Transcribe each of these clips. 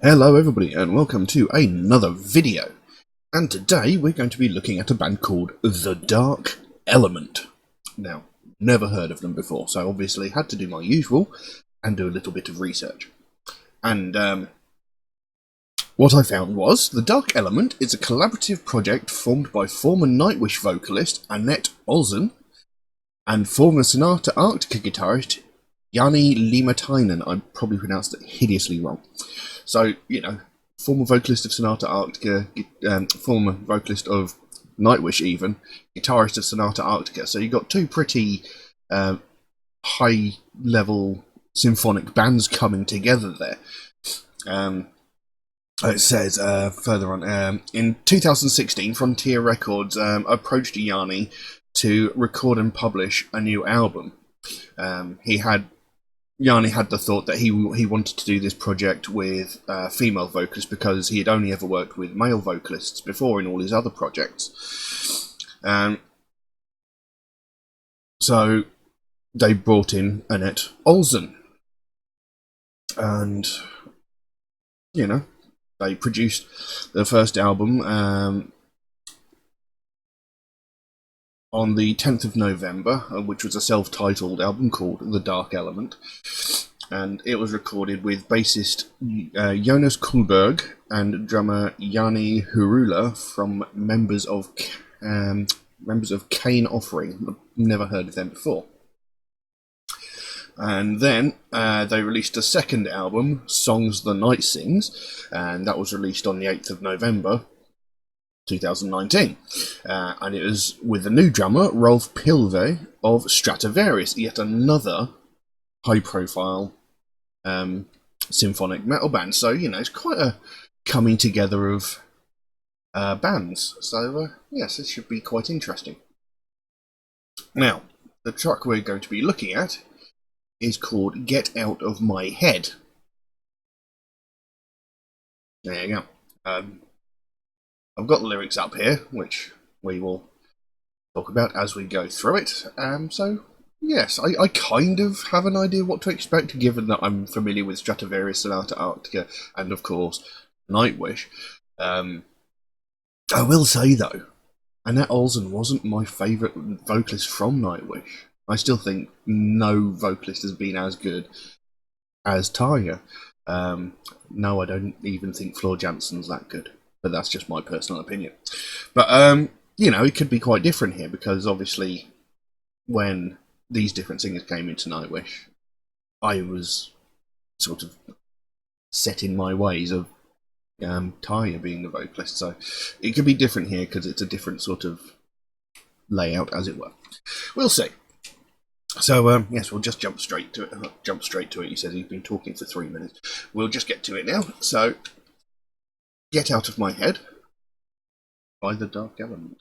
Hello everybody and welcome to another video, and today we're going to be looking at a band called The Dark Element. Now, never heard of them before, so obviously had to do my usual and do a little bit of research. And what I found was The Dark Element is a collaborative project formed by former Nightwish vocalist Annette Olsen and former Sonata Arctica guitarist Jani Liimatainen. I probably pronounced it hideously wrong. So, you know, former vocalist of Sonata Arctica, former vocalist of Nightwish even, guitarist of Sonata Arctica. So you've got two pretty high-level symphonic bands coming together there. It says further on, in 2016, Frontier Records approached Jani to record and publish a new album. Jani had the thought that he wanted to do this project with female vocalists because he had only ever worked with male vocalists before in all his other projects. So they brought in Annette Olsen, and you know, they produced the first album on the 10th of November, which was a self-titled album called The Dark Element. And it was recorded with bassist Jonas Kullberg and drummer Jani Hurula from members of Cain Offering. I've never heard of them before. And then they released a second album, Songs the Night Sings, and that was released on the 8th of November 2019, and it was with the new drummer Rolf Pilve of Stratovarius, yet another high-profile symphonic metal band. So you know, it's quite a coming together of bands. So yes, this should be quite interesting. Now, the track we're going to be looking at is called "Get Out of My Head." There you go. I've got the lyrics up here, which we will talk about as we go through it. So, yes, I kind of have an idea what to expect, given that I'm familiar with Stratovarius, Sonata Arctica, and of course, Nightwish. I will say, though, Annette Olsen wasn't my favourite vocalist from Nightwish. I still think no vocalist has been as good as Tarja. No, I don't even think Floor Jansen's that good. But that's just my personal opinion. But, you know, it could be quite different here, because obviously when these different singers came into Nightwish, I was sort of set in my ways of Tarja being the vocalist. So it could be different here, because it's a different sort of layout, as it were. We'll see. So, yes, we'll just jump straight to it. He says he's been talking for 3 minutes. We'll just get to it now. So, Get Out of My Head by The Dark Element.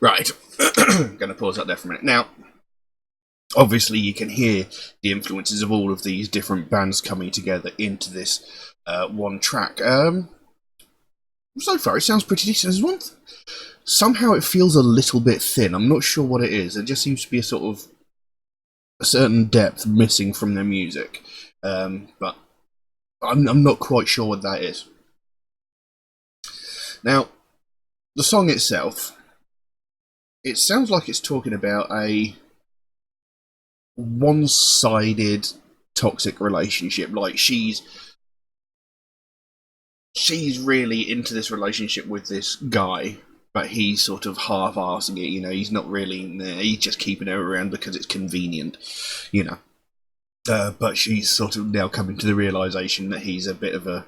Right, I'm going to pause that there for a minute. Now, obviously, you can hear the influences of all of these different bands coming together into this one track. So far, it sounds pretty decent. There's one. Somehow, it feels a little bit thin. I'm not sure what it is. There just seems to be a sort of a certain depth missing from their music, but I'm not quite sure what that is. Now, the song itself, it sounds like it's talking about a one-sided toxic relationship. Like she's really into this relationship with this guy, but he's sort of half-arsing it. You know, he's not really there. He's just keeping her around because it's convenient. You know, but she's sort of now coming to the realization that he's a bit of a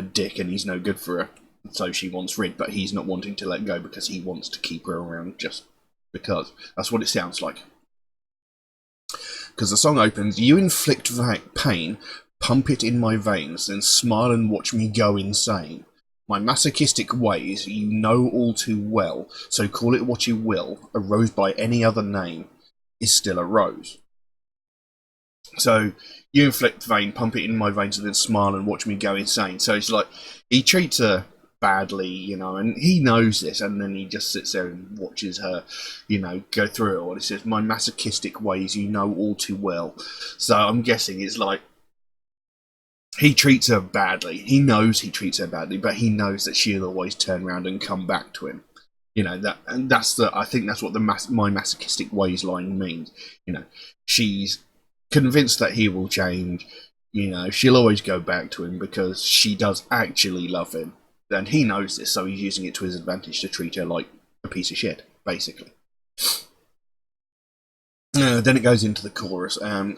dick and he's no good for her. So she wants rid, but he's not wanting to let go because he wants to keep her around just because. That's what it sounds like. Because the song opens, you inflict pain, pump it in my veins, then smile and watch me go insane. My masochistic ways you know all too well, so call it what you will, a rose by any other name is still a rose. So, you inflict pain, pump it in my veins, and then smile and watch me go insane. So it's like, he treats her badly, you know, and he knows this, and then he just sits there and watches her, you know, go through it all. He says, my masochistic ways you know all too well. So I'm guessing it's like, he treats her badly. He knows he treats her badly, but he knows that she'll always turn around and come back to him. You know, that, and I think that's what the my masochistic ways line means. You know, she's convinced that he will change. You know, she'll always go back to him because she does actually love him. And he knows this, so he's using it to his advantage to treat her like a piece of shit, basically. Then it goes into the chorus.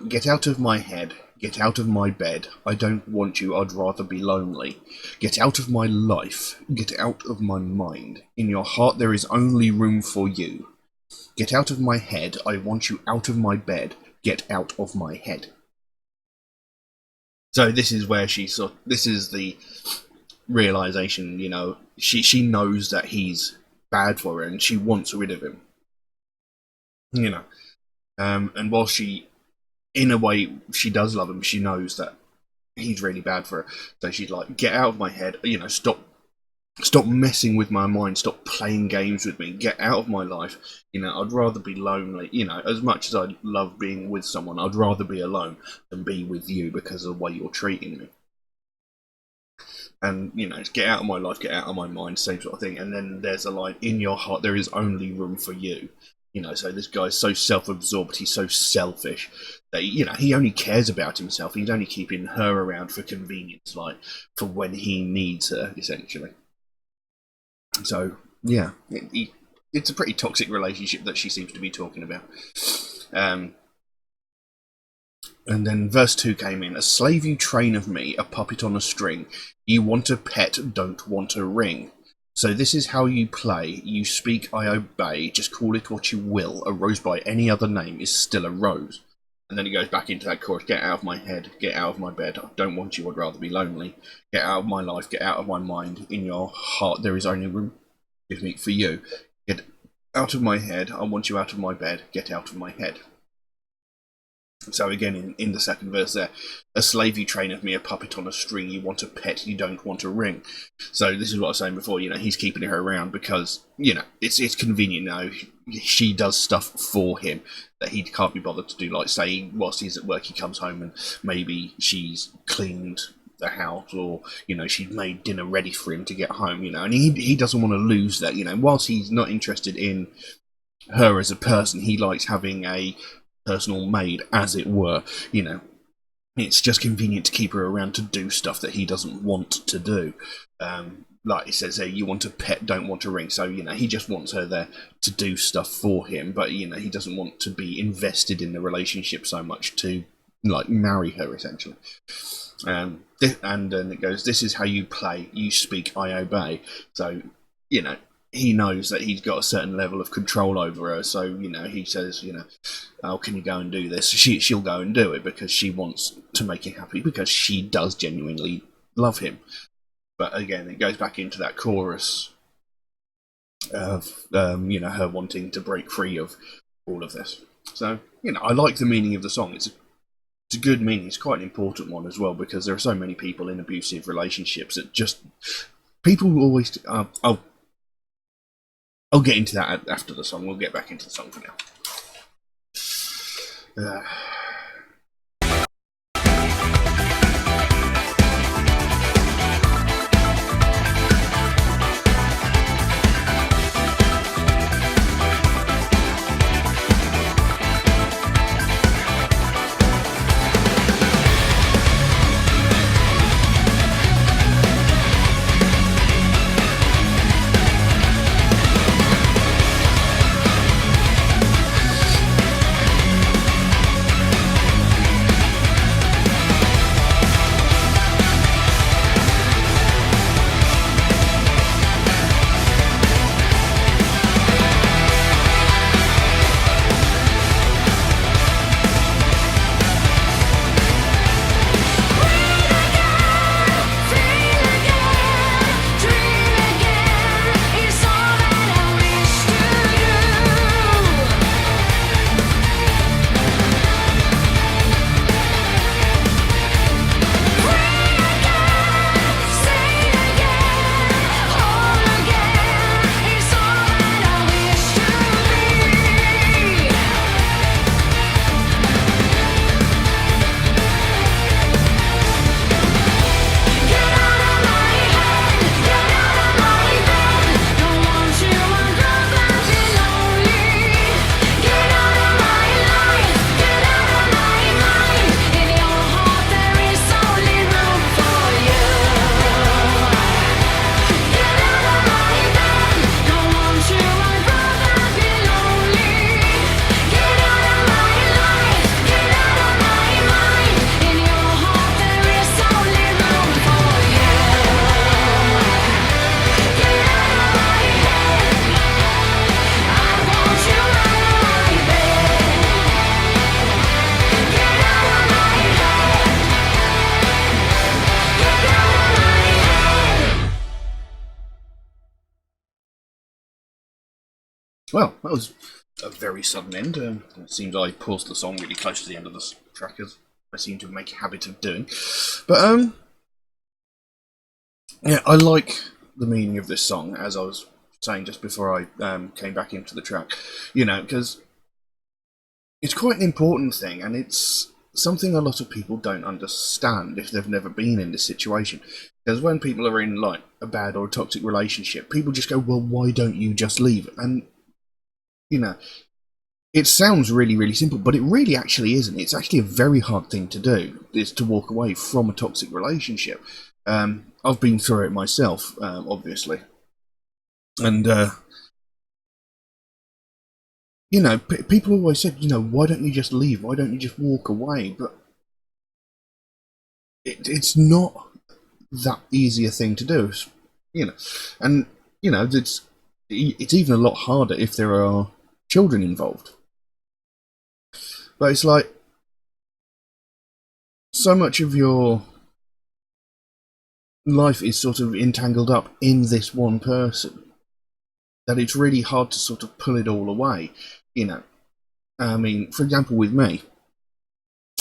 Get out of my head, get out of my bed. I don't want you, I'd rather be lonely. Get out of my life, get out of my mind. In your heart there is only room for you. Get out of my head, I want you out of my bed. Get out of my head. So this is where this is the realization, you know, she knows that he's bad for her and she wants rid of him. You know. And while she, in a way, she does love him, she knows that he's really bad for her. So she's like, get out of my head, you know, stop messing with my mind, stop playing games with me, get out of my life. You know, I'd rather be lonely. You know, as much as I love being with someone, I'd rather be alone than be with you because of the way you're treating me. And, you know, get out of my life, get out of my mind, same sort of thing. And then there's a line, in your heart there is only room for you. You know, so this guy's so self-absorbed, he's so selfish that, you know, he only cares about himself. He's only keeping her around for convenience, like, for when he needs her, essentially. So, yeah, it's a pretty toxic relationship that she seems to be talking about. And then verse 2 came in. A slave you train of me, a puppet on a string. You want a pet, don't want a ring. So this is how you play. You speak, I obey. Just call it what you will. A rose by any other name is still a rose. And then it goes back into that chorus. Get out of my head. Get out of my bed. I don't want you. I'd rather be lonely. Get out of my life. Get out of my mind. In your heart there is only room for you. Get out of my head. I want you out of my bed. Get out of my head. So again, in the second verse there, a slave you train of me, a puppet on a string, you want a pet, you don't want a ring. So this is what I was saying before, you know, he's keeping her around because, you know, it's convenient now. She does stuff for him that he can't be bothered to do, like, say, whilst he's at work, he comes home and maybe she's cleaned the house, or, you know, she's made dinner ready for him to get home, you know, and he doesn't want to lose that, you know, whilst he's not interested in her as a person, he likes having a personal maid, as it were. You know, it's just convenient to keep her around to do stuff that he doesn't want to do. Like he says, you want a pet, don't want a ring. So, you know, he just wants her there to do stuff for him, but, you know, he doesn't want to be invested in the relationship so much to, like, marry her, essentially. And then it goes, this is how you play, you speak, I obey. So, you know, he knows that he's got a certain level of control over her, so, you know, he says, you know, oh, can you go and do this? She'll go and do it because she wants to make him happy, because she does genuinely love him. But again, it goes back into that chorus of her wanting to break free of all of this. So I like the meaning of the song. It's a good meaning. It's quite an important one as well, because there are so many people in abusive relationships that just people always. I'll get into that after the song. We'll get back into the song for now. Well, that was a very sudden end. It seems I paused the song really close to the end of the track, as I seem to make a habit of doing. But yeah, I like the meaning of this song, as I was saying just before I came back into the track. Because it's quite an important thing, and it's something a lot of people don't understand if they've never been in this situation. Because when people are in like a bad or a toxic relationship, people just go, "Well, why don't you just leave?" And it sounds really, really simple, but it really actually isn't. It's actually a very hard thing to do, is to walk away from a toxic relationship. I've been through it myself, obviously. And, people always said, why don't you just leave? Why don't you just walk away? But it's not that easy a thing to do, And, it's even a lot harder if there are children involved. But it's like, so much of your life is sort of entangled up in this one person that it's really hard to sort of pull it all away. I mean, for example, with me,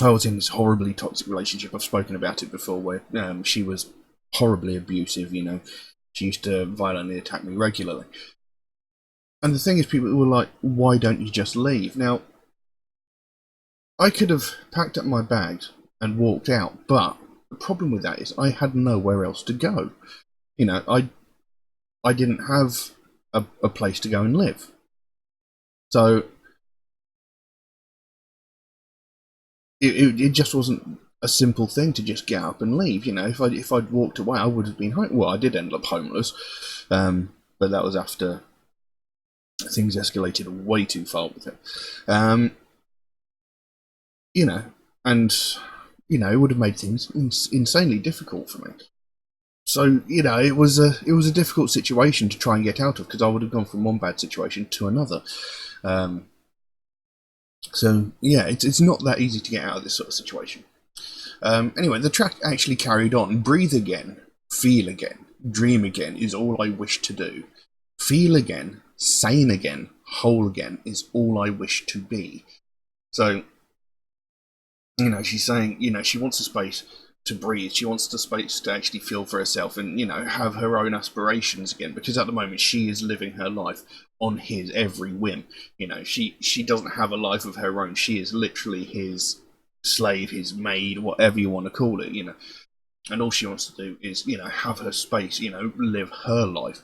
I was in this horribly toxic relationship. I've spoken about it before, where she was horribly abusive. She used to violently attack me regularly. And the thing is, people were like, "Why don't you just leave?" Now, I could have packed up my bags and walked out, but the problem with that is I had nowhere else to go. I didn't have a place to go and live. So it just wasn't a simple thing to just get up and leave. If I'd walked away, I would have been home. Well, I did end up homeless, but that was after things escalated way too far with it. And it would have made things insanely difficult for me. So it was a difficult situation to try and get out of, because I would have gone from one bad situation to another. So yeah, it's not that easy to get out of this sort of situation. Anyway, the track actually carried on. Breathe again, feel again, dream again is all I wish to do. feel again, sane again, whole again is all I wish to be. So, she's saying, she wants a space to breathe. She wants the space to actually feel for herself and, have her own aspirations again. Because at the moment, she is living her life on his every whim. She doesn't have a life of her own. She is literally his slave, his maid, whatever you want to call it. And all she wants to do is, have her space. Live her life.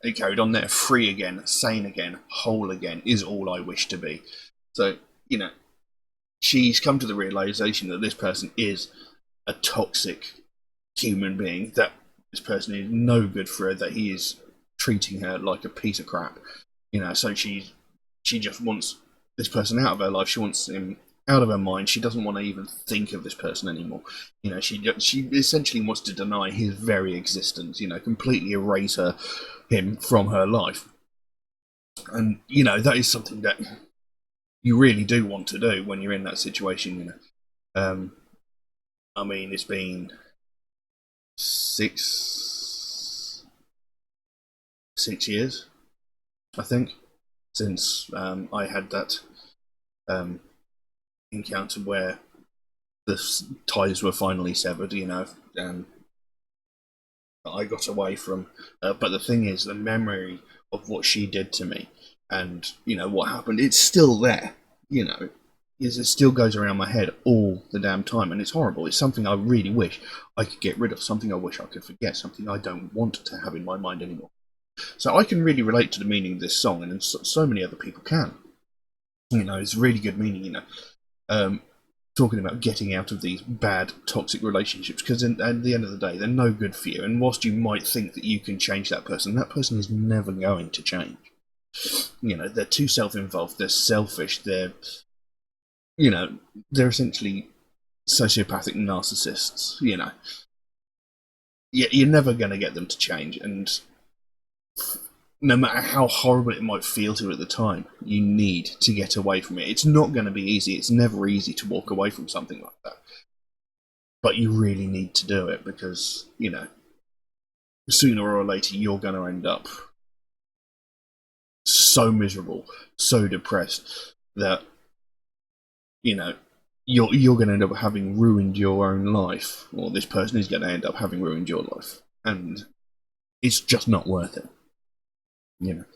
It carried on there, free again, sane again, whole again is all I wish to be. So, she's come to the realization that this person is a toxic human being, that this person is no good for her, that he is treating her like a piece of crap. So she just wants this person out of her life. She wants him out of her mind. She doesn't want to even think of this person anymore. She essentially wants to deny his very existence. Completely erase him from her life. And that is something that you really do want to do when you're in that situation. It's been six years, I think, since I had that encounter where the ties were finally severed. I got away from. But the thing is, the memory of what she did to me, and what happened, it's still there. It still goes around my head all the damn time, and it's horrible. It's something I really wish I could get rid of, something I wish I could forget, something I don't want to have in my mind anymore. So I can really relate to the meaning of this song, and so many other people can. It's really good meaning. Talking about getting out of these bad, toxic relationships, because at the end of the day, they're no good for you. And whilst you might think that you can change that person is never going to change. They're too self-involved, they're selfish, they're essentially sociopathic narcissists. You're never going to get them to change, and no matter how horrible it might feel to you at the time, you need to get away from it. It's not going to be easy. It's never easy to walk away from something like that. But you really need to do it because, sooner or later you're going to end up so miserable, so depressed that, you're going to end up having ruined your own life, or this person is going to end up having ruined your life. And it's just not worth it. You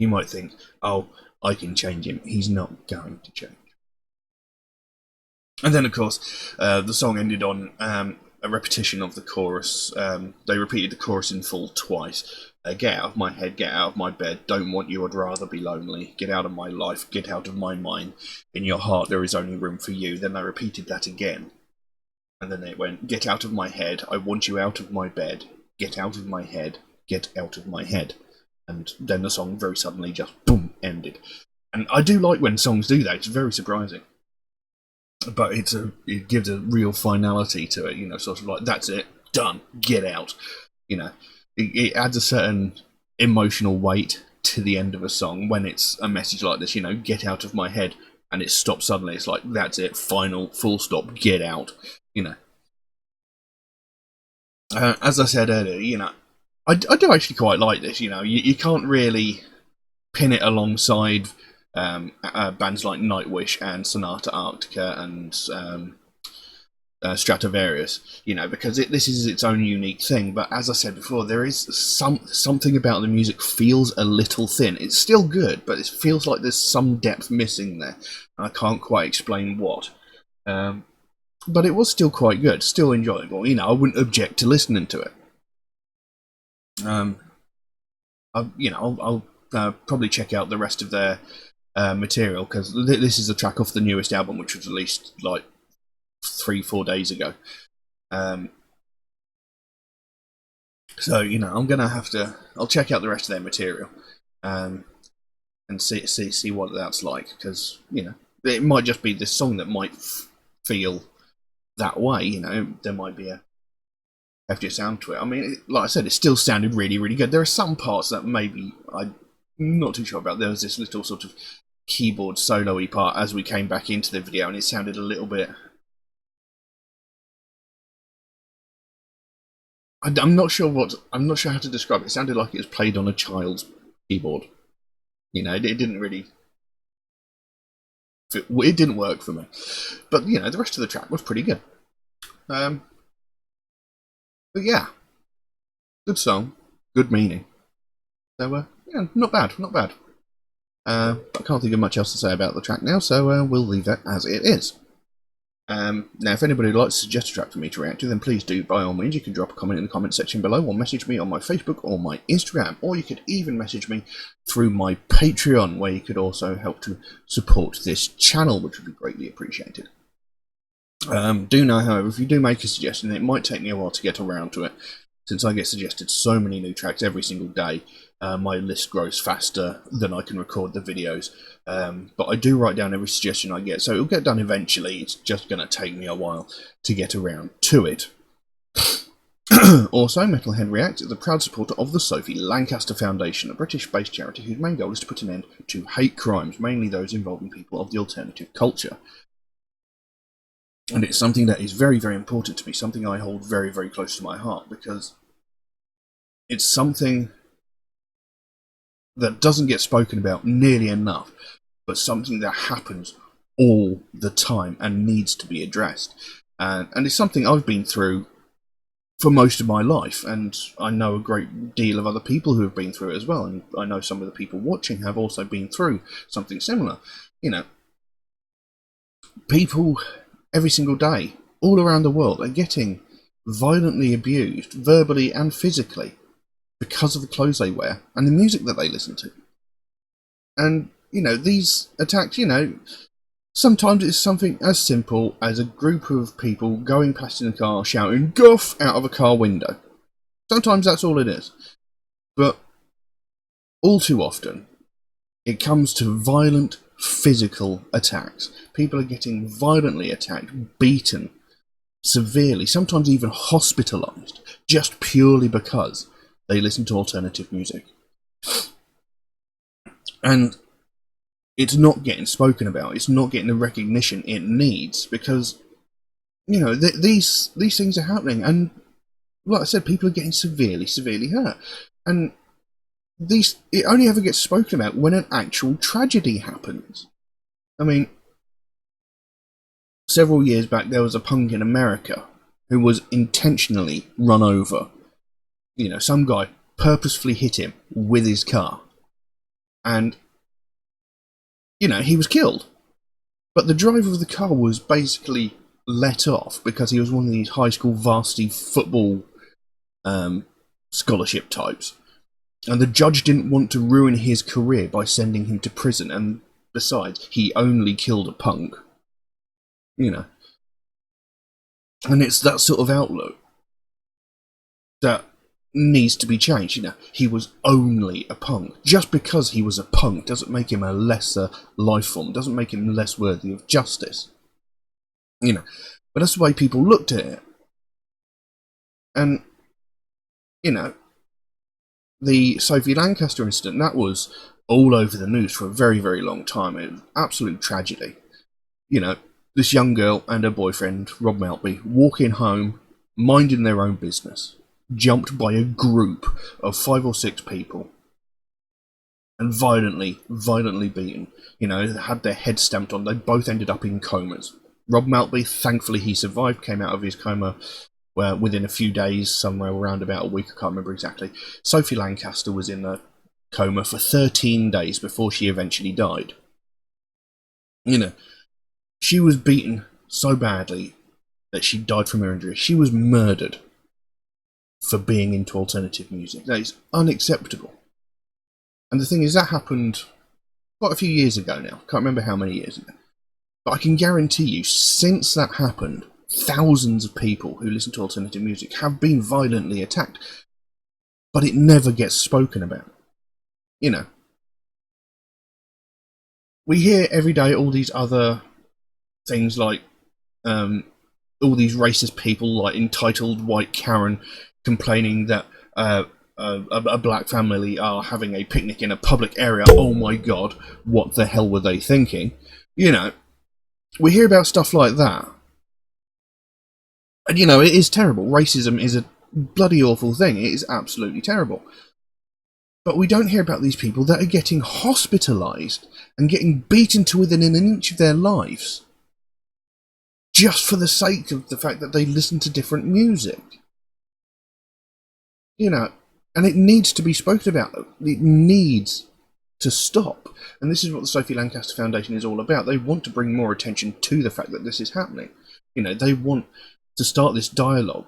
might think, oh, I can change him. He's not going to change. And then, of course, the song ended on a repetition of the chorus. They repeated the chorus in full twice. Get out of my head, get out of my bed, don't want you, I'd rather be lonely. Get out of my life, get out of my mind. In your heart there is only room for you. Then they repeated that again. And then it went, get out of my head, I want you out of my bed. Get out of my head, get out of my head. And then the song very suddenly just boom ended. And I do like when songs do that. It's very surprising, but it gives a real finality to it. Sort of like, that's it, done, get out. It adds a certain emotional weight to the end of a song when it's a message like this. Get out of my head, and it stops suddenly. It's like, that's it, final, full stop, get out. As I said earlier, I do actually quite like this. You can't really pin it alongside bands like Nightwish and Sonata Arctica and Stratovarius, because this is its own unique thing. But as I said before, there is something about the music feels a little thin. It's still good, but it feels like there's some depth missing there. And I can't quite explain what. But it was still quite good, still enjoyable. I wouldn't object to listening to it. I'll probably check out the rest of their material, because this is a track off the newest album, which was released like 3-4 days ago. So I'm gonna have to. I'll check out the rest of their material, and see what that's like, because it might just be this song that might feel that way. There might be a heftier sound to it. Like I said, it still sounded really, really good. There are some parts that maybe I'm not too sure about. There was this little sort of keyboard solo-y part as we came back into the video, and it sounded a little bit, I'm not sure how to describe it. It sounded like it was played on a child's keyboard. You know, it didn't really. It didn't work for me. But you know, the rest of the track was pretty good. But yeah, good song, good meaning. So yeah, not bad, not bad. I can't think of much else to say about the track now, so we'll leave that as it is. Now, if anybody would like to suggest a track for me to react to, then please do, by all means. You can drop a comment in the comment section below, or message me on my Facebook or my Instagram, or you could even message me through my Patreon, where you could also help to support this channel, which would be greatly appreciated. Do know, however, if you do make a suggestion, it might take me a while to get around to it, since I get suggested so many new tracks every single day. My list grows faster than I can record the videos, but I do write down every suggestion I get, so it'll get done eventually. It's just going to take me a while to get around to it. Also, Metalhead React is a proud supporter of the Sophie Lancaster Foundation, a British-based charity whose main goal is to put an end to hate crimes, mainly those involving people of the alternative culture. And it's something that is very, very important to me, something I hold very, very close to my heart, because it's something that doesn't get spoken about nearly enough, but something that happens all the time and needs to be addressed. And it's something I've been through for most of my life, and I know a great deal of other people who have been through it as well, and I know some of the people watching have also been through something similar. You know, people every single day, all around the world, are getting violently abused, verbally and physically, because of the clothes they wear and the music that they listen to. And, you know, these attacks, you know, sometimes it's something as simple as a group of people going past in a car shouting "Guff" out of a car window. Sometimes that's all it is. But all too often, it comes to violent physical attacks. People are getting violently attacked, beaten, severely, sometimes even hospitalised, just purely because they listen to alternative music. And it's not getting spoken about. It's not getting the recognition it needs, because, you know, these things are happening, and like I said, people are getting severely, severely hurt. And it only ever gets spoken about when an actual tragedy happens. I mean, several years back, there was a punk in America who was intentionally run over. You know, some guy purposefully hit him with his car. And, you know, he was killed. But the driver of the car was basically let off because he was one of these high school varsity football scholarship types. And the judge didn't want to ruin his career by sending him to prison. And besides, he only killed a punk. You know. And it's that sort of outlook that needs to be changed. You know, he was only a punk. Just because he was a punk doesn't make him a lesser life form, doesn't make him less worthy of justice. You know, but that's the way people looked at it. And, you know, the Sophie Lancaster incident, that was all over the news for a very, very long time. It was absolute tragedy. You know, this young girl and her boyfriend, Rob Maltby, walking home, minding their own business, jumped by a group of 5 or 6 people and violently beaten. You know, had their heads stamped on. They both ended up in comas. Rob Maltby, thankfully he survived, came out of his coma within a few days, somewhere around about a week, I can't remember exactly. Sophie Lancaster was in a coma for 13 days before she eventually died. You know, she was beaten so badly that she died from her injuries. She was murdered for being into alternative music. That is unacceptable. And the thing is, that happened quite a few years ago now. Can't remember how many years ago. But I can guarantee you, since that happened, thousands of people who listen to alternative music have been violently attacked. But it never gets spoken about. You know. We hear every day all these other things like all these racist people like entitled white Karen complaining that a black family are having a picnic in a public area. Oh my god, what the hell were they thinking? You know, we hear about stuff like that. And, you know, it is terrible. Racism is a bloody awful thing. It is absolutely terrible. But we don't hear about these people that are getting hospitalised and getting beaten to within an inch of their lives just for the sake of the fact that they listen to different music. You know, and it needs to be spoken about. It needs to stop. And this is what the Sophie Lancaster Foundation is all about. They want to bring more attention to the fact that this is happening. You know, they want to start this dialogue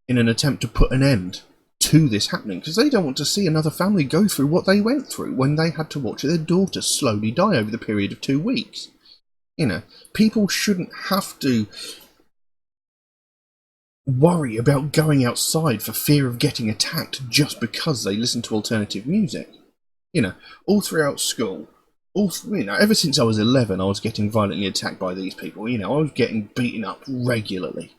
in an attempt to put an end to this happening, because they don't want to see another family go through what they went through when they had to watch their daughter slowly die over the period of 2 weeks. You know, people shouldn't have to worry about going outside for fear of getting attacked just because they listen to alternative music. You know, all throughout school, ever since I was 11, I was getting violently attacked by these people. You know, I was getting beaten up regularly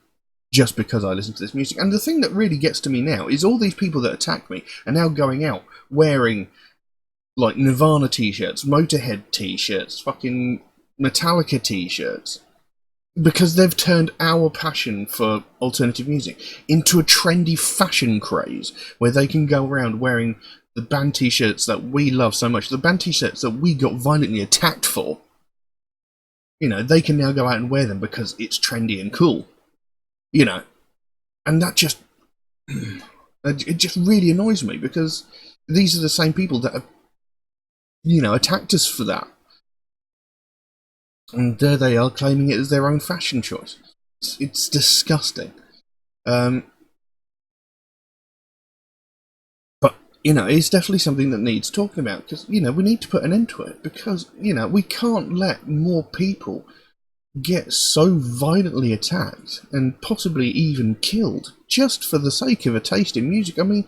just because I listened to this music. And the thing that really gets to me now is all these people that attack me are now going out wearing, like, Nirvana t-shirts, Motorhead t-shirts, fucking Metallica t-shirts, because they've turned our passion for alternative music into a trendy fashion craze where they can go around wearing the band t-shirts that we love so much, the band t-shirts that we got violently attacked for. You know, they can now go out and wear them because it's trendy and cool. You know, and that just, it just really annoys me, because these are the same people that have, you know, attacked us for that. And there they are claiming it as their own fashion choice. It's disgusting. But, you know, it's definitely something that needs talking about, because, you know, we need to put an end to it, because, you know, we can't let more people get so violently attacked and possibly even killed just for the sake of a taste in music. I mean,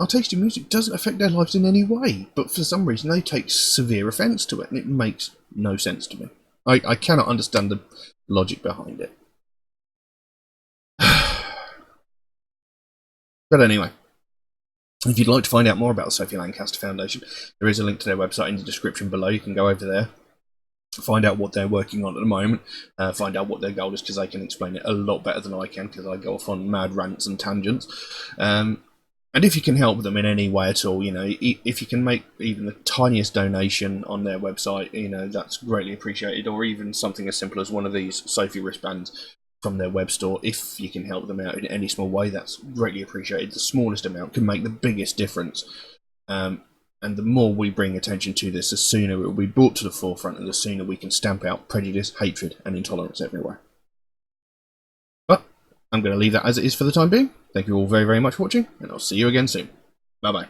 our taste in music doesn't affect their lives in any way, but for some reason they take severe offence to it, and it makes no sense to me. I cannot understand the logic behind it. But anyway, if you'd like to find out more about the Sophie Lancaster Foundation, there is a link to their website in the description below. You can go over there, find out what they're working on at the moment, find out what their goal is, because they can explain it a lot better than I can, because I go off on mad rants and tangents. And if you can help them in any way at all, you know, if you can make even the tiniest donation on their website, you know, that's greatly appreciated, or even something as simple as one of these Sophie wristbands from their web store. If you can help them out in any small way, that's greatly appreciated. The smallest amount can make the biggest difference. And the more we bring attention to this, the sooner it will be brought to the forefront, and the sooner we can stamp out prejudice, hatred, and intolerance everywhere. But I'm going to leave that as it is for the time being. Thank you all very, very much for watching, and I'll see you again soon. Bye-bye.